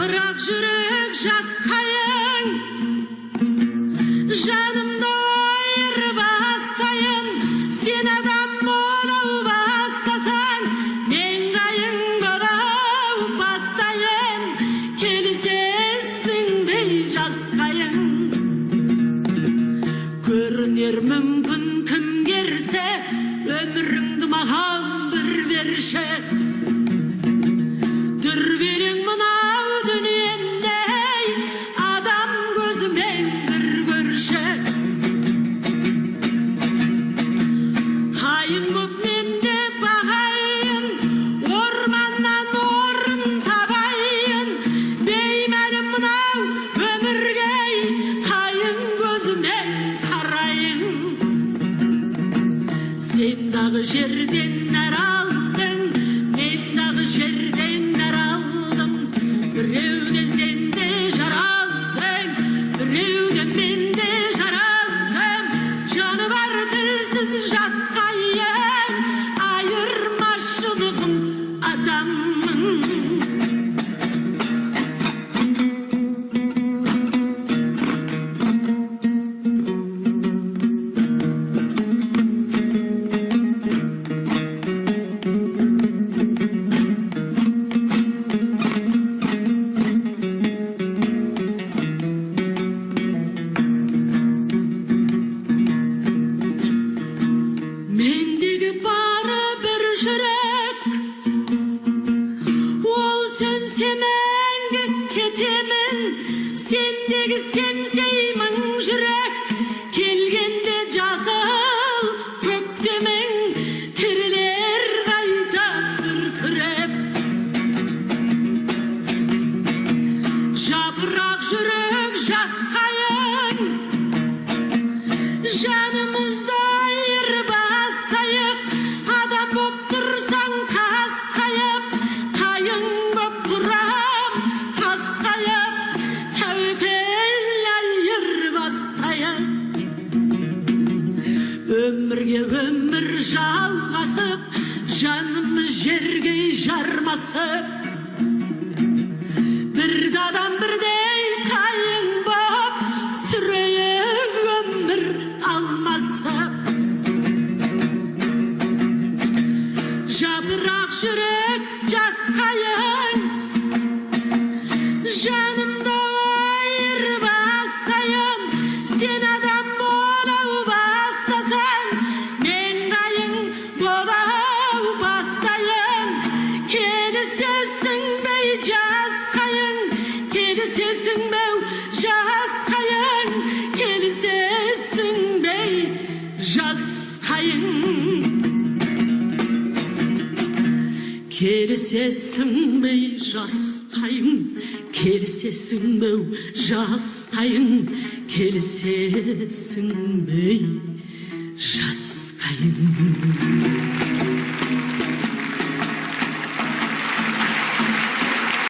Жапырақ жүрек жасқайын, жанымды айырбастайын, сен адам болу бастасаң, мен қайын болу бастайын, келісесің бей жасқайын. Көрінер мүмкін кім керсе, өміріңді маған бір берші. Дүрбелең мынау дүниендей, адам көзімен бір көрші. Қайын боп мен де бағайын, орманнан орын табайын, беймәлім мынау өмірге қайын көзімен қарайын. Сен дағы жерден нәр алдың, мен дағы жерден нәр алдым. Біреуден сен де жаралдың, біреуден мен де жаралдым. Жаны бар тілсіз жасқайын, айырмашылығым адамның. Мендегі бары бір жүрек, ол сөнсе мәңгі кетемін. Сендегі сенсей мың жүрек, келгенде жасыл көктемің, тірілер қайта дүркіреп. Жапырақ жүрек жасқайын, жанымызды айырбастайық, адам боп тұрсаң қасқайып, қайың боп тұрам қасқайып, тәуекел айырбастайық. Өмірге өмір жалғасып, жанымыз жерге жармасып, бірді адам бірдей қайың боп сүрейік өмір алмасып. Жапырақ жүрек жасқайын, жанымды айырбастайын, сен адам болу бастасаң, мен қайың болу бастайын. Келісесің бей жасқайын, келісесің бей жасқайын, келісесің бей жасқайын. Келісесің бей жасқайын, келісесің бей жасқайын, келісесің бей жасқайын.